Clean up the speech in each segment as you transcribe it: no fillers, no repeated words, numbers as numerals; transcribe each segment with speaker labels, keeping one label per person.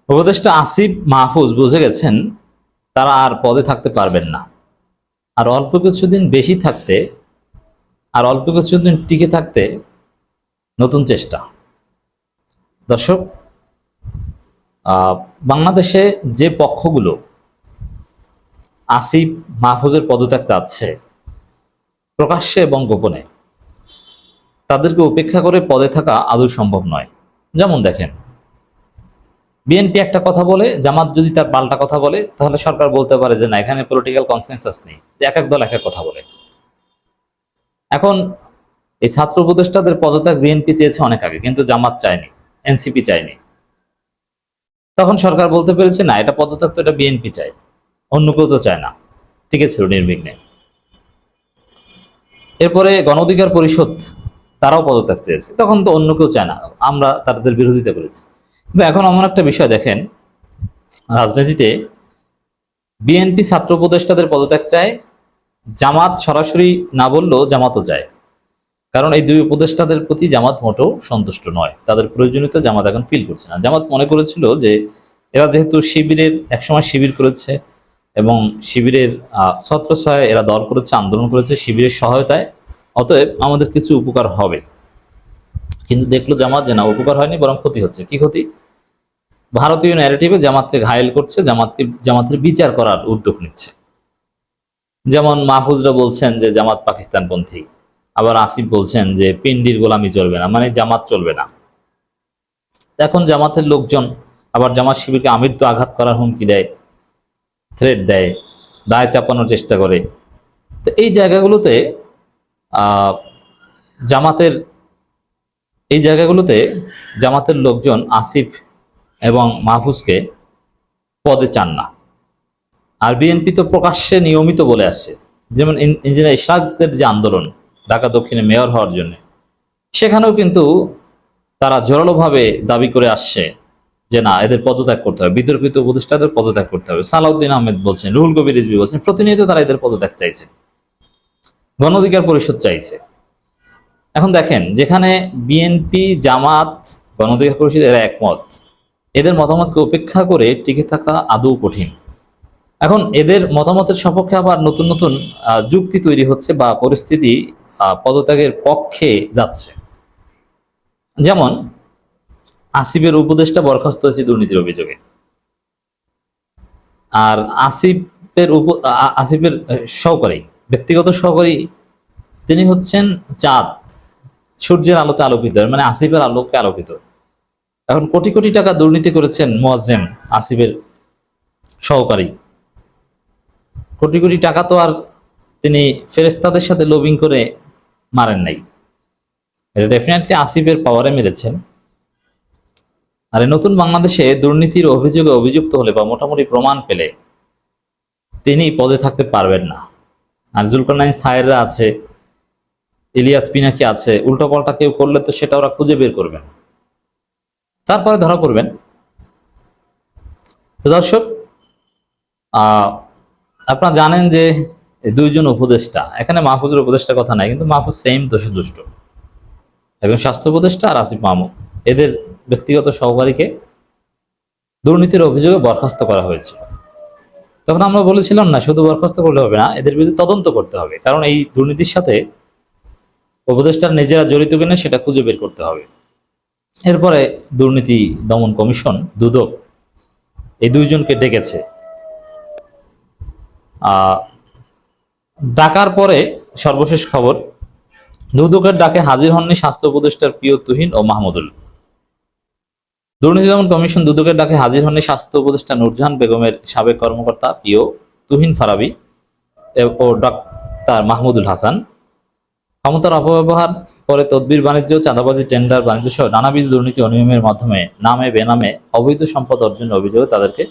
Speaker 1: উপদেষ্টা আসিফ মাহফুজ বুঝে গেছেন তারা আর পদে থাকতে পারবেন না, আর অল্প কিছুদিন বেশি থাকতে, আর অল্প কিছুদিন টিকে থাকতে নতুন চেষ্টা। দর্শক, বাংলাদেশে যে পক্ষগুলো আসিফ মাহফুজের পদত্যাগ চাচ্ছে প্রকাশ্যে এবং গোপনে, তাদেরকে উপেক্ষা করে পদে থাকা আদৌ সম্ভব নয়। যেমন দেখেন, বিএনপি একটা কথা বলে, জামাত যদি তার পাল্টা কথা বলে, তাহলে সরকার বলতে পারে যে না, এখানে পলিটিক্যাল কনসেনসাস নেই, এক এক দল এক এক কথা বলে। এখন এই ছাত্র উপদেষ্টাদের পদত্যাগ বিএনপি চেয়েছে অনেক আগে, কিন্তু জামাত চায়নি, এনসিপি চায়নি। তখন সরকার বলতে পেরেছে না, এটা পদত্যাগ তো এটা বিএনপি চায়, অন্য কেউ তো চায় না, ঠিক আছে, নির্বিঘ্নে। এরপরে গণ অধিকার পরিষদ তারাও পদত্যাগ চেয়েছে, তখন তো অন্য কেউ চায় না, আমরা তাদের বিরোধিতা করেছি। কিন্তু এখন এমন একটা বিষয় দেখেন, রাজনীতিতে বিএনপি ছাত্র উপদেষ্টাদের পদত্যাগ চায়, জামাত সরাসরি না বললেও জামাতও চায়। কারণ এই দুই উপদেষ্টাদের প্রতি জামাত মোটেও সন্তুষ্ট নয়, তাদের প্রয়োজনীয়তা জামাত এখন ফিল করছে না। জামাত মনে করেছিল যে এরা যেহেতু শিবিরের একসময় শিবির করেছে এবং শিবিরের ছত্রছায়ায় এরা দল করেছে, আন্দোলন করেছে শিবিরের সহায়তায়, অতএব আমাদের কিছু উপকার হবে। কিন্তু দেখলো জামাত যে না, উপকার হয়নি, বরং ক্ষতি হচ্ছে। কি ক্ষতি? ভারতীয় ন্যারেটিভে জামাতকে ঘায়েল করছে, জামাতের বিচার করার উদ্যোগ নিচ্ছে। যেমন মাহফুজরা বলছেন যে জামাত পাকিস্তানপন্থী, আবার আসিফ বলছেন যে পিন্ডির গোলামি চলবে না, মানে জামাত চলবে না। এখন জামাতের লোকজন আবার জামাত শিবিরকে আমৃত্যু আঘাত করার হুমকি দেয়, থ্রেট দেয়, দায় চাপানোর চেষ্টা করে। তো এই জায়গাগুলোতে আহ জামাতের এই জায়গাগুলোতে জামাতের লোকজন আসিফ এবং মাহফুজকে পদে চান না। আর বিএনপি তো প্রকাশ্যে নিয়মিত বলে আসছে, যেমন ইঞ্জিনিয়ার ইশরাকদের যে আন্দোলন ঢাকা দক্ষিণে মেয়র হওয়ার জন্য, সেখানেও কিন্তু তারা জোরালোভাবে দাবি করে আসছে যে না, এদের পদত্যাগ করতে হবে, বিতর্কিত উপদেষ্টাদের পদত্যাগ করতে হবে। সালাউদ্দিন আহমেদ বলছেন, রুহুল কবির রিজভী বলছেন, প্রতিনিয়ত তারা এদের পদত্যাগ চাইছে, গণ অধিকার পরিষদ চাইছে। এখন দেখেন, যেখানে বিএনপি, জামাত, গণ অধিকার পরিষদ এরা একমত, এদের মতামতকে উপেক্ষা করে টিকে থাকা আদৌ কঠিন। এখন এদের মতামতের সপক্ষে আবার নতুন নতুন যুক্তি তৈরি হচ্ছে বা পরিস্থিতি পদত্যাগের পক্ষে যাচ্ছে। যেমন আসিফের উপদেষ্টা বরখাস্ত হয়েছে দুর্নীতির অভিযোগে, আর আসিফের সহকারী, ব্যক্তিগত সহকারী, তিনি হচ্ছেন চাঁদ, সূর্যের আলোতে আলোকিত, মানে আসিফের আলোকে আলোকিত। এখন কোটি কোটি টাকা দুর্নীতি করেছেন মোয়াজ্জেম, আসিফের সহকারী। কোটি কোটি টাকা তো আর তিনি ফেরেশতাদের সাথে লবিং করে মারেন নাই, এটা ডেফিনেটলি আসিফের পাওয়ারে মেরেছেন। আর নতুন বাংলাদেশে দুর্নীতির অভিযোগে অভিযুক্ত হলে বা মোটামুটি প্রমাণ পেলে তিনি পদে থাকতে পারবেন না। আর জুলকারনাইন সায়েররা আছে, ইলিয়াস পিনাকি আছে, উল্টোপাল্টা কেউ করলে তো সেটা ওরা খুঁজে বের করবেন, তারপরে ধরা পড়বেন। তো দর্শক, আপনারা জানেন যে দুইজন উপদেষ্টা, এখানে মাহফুজের উপদেষ্টার কথা নাই, কিন্তু মাহফুজ সেম দোষে দুষ্ট, এবং স্বাস্থ্য উপদেষ্টা আর আসিফ মাহমুদ, এদের ব্যক্তিগত সহকারীকে দুর্নীতির অভিযোগে বরখাস্ত করা হয়েছে। তখন আমরা বলেছিলাম না, শুধু বরখাস্ত করলে হবে না, এদের বিরুদ্ধে তদন্ত করতে হবে, কারণ এই দুর্নীতির সাথে উপদেষ্টার নিজেরা জড়িত কিনা সেটা খুঁজে বের করতে হবে। এরপরে দুর্নীতি দমন কমিশন, দুদক, এই দুইজনকে ডেকেছে। ডাকার পরে সর্বশেষ খবর, দুদকের ডাকে হাজির হননি স্বাস্থ্য উপদেষ্টার প্রিয় তুহিন ও মাহমুদুল। দুর্নীতি দমন কমিশন দুদকের ডাকে হাজির হননি স্বাস্থ্য উপদেষ্টা নূরজাহান বেগমের সাবেক কর্মকর্তা প্রিয় তুহিন ফারাবি ও ডাক্তার মাহমুদুল হাসান। ক্ষমতার অপব্যবহার করে তদবির বাণিজ্য, চাঁদাবাজি, টেন্ডার বাণিজ্য সহ নানাবিধ দুর্নীতি অনিয়মের মাধ্যমে নামে বেনামে অবৈধ সম্পদ অর্জনের অভিযোগে তাদেরকে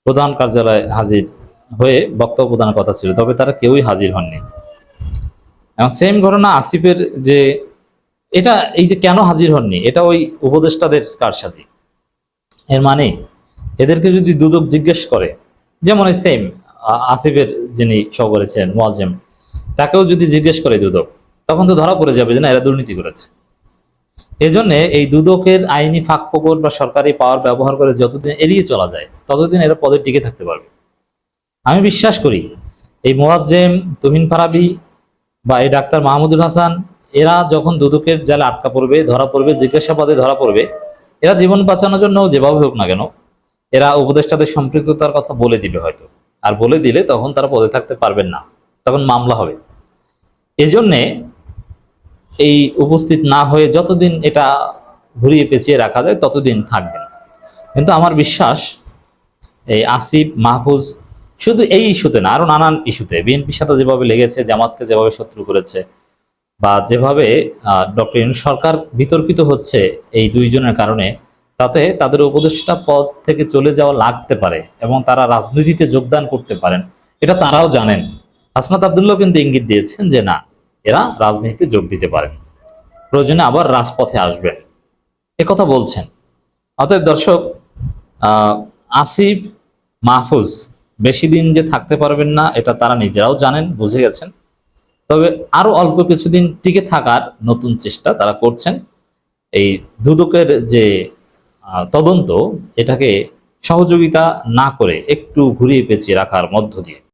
Speaker 1: প্রধান কার্যালয়ে হাজির হয়ে বক্তব্য প্রদানের কথা ছিল, তবে তারা কেউই হাজির হননি। এবং সেম ঘটনা আসিফের, যে এটা এই যে কেন হাজির হননি, এটা ওই উপদেষ্টাদের কারসাজি। এর মানে এদেরকে যদি দুদক জিজ্ঞেস করে, যেমন এই সেম আসিফের যিনি সহ করেছেন মোয়াজ্জেম, তাকেও যদি জিজ্ঞেস করে দুদক, তখন তো ধরা পড়ে যাবে যে না, এরা দুর্নীতি করেছে। এজন্য এই দুদকের আইনি ফাঁকফোকর বা সরকারি পাওয়ার ব্যবহার করে যতদিন এড়িয়ে চলা যায় ততদিন এরা পদে টিকে থাকতে পারবে। আমি বিশ্বাস করি এই মোয়াজ্জেম, তুহিন ফারাবি বা এই ডাক্তার মাহমুদুল হাসান এরা যখন দুদকের জালে আটকা পড়বে, ধরা পড়বে, জিজ্ঞাসাবাদে ধরা পড়বে, এরা জীবন বাঁচানোর জন্য যেভাবে হোক না কেন এরা উপদেষ্টাদের সম্পৃক্ততার কথা বলে দিবে হয়তো। আর বলে দিলে তখন তারা পদে থাকতে পারবেন না, তখন মামলা হবে। এজন্যে এই উপস্থিত না হয়ে যতদিন এটা ঘুরিয়ে পেঁচিয়ে রাখা যায় ততদিন থাকবেন। কিন্তু আমার বিশ্বাস এই আসিফ মাহফুজ শুধু এই ইস্যুতে না, আরো নানান ইস্যুতে বিএনপির সাথে যেভাবে লেগেছে, জামাতকে যেভাবে শত্রু করেছে, বা যেভাবে ডক্টর ইউনূস সরকার বিতর্কিত হচ্ছে এই দুইজনের কারণে, তাতে তাদের উপদেষ্টা পদ থেকে চলে যাওয়া লাগতে পারে এবং তারা রাজনীতিতে যোগদান করতে পারেন, এটা তারাও জানেন। হাসনাত আব্দুল্লাহ কিন্তু ইঙ্গিত দিয়েছেন যে না, এরা রাজনীতিতে যোগ দিতে পারেন, প্রয়োজনে আবার রাজপথে আসবেন, কথা বলছেন। অতএব দর্শক, আসিফ মাহফুজ বেশি দিন যে থাকতে পারবেন না এটা তারা নিজেরাও জানেন, বুঝে গেছেন। তবে আরো অল্প কিছুদিন টিকে থাকার নতুন চেষ্টা তারা করছেন, এই দুদকের যে তদন্ত এটাকে সহযোগিতা না করে একটু ঘুরিয়ে পেঁচিয়ে রাখার মধ্য দিয়ে।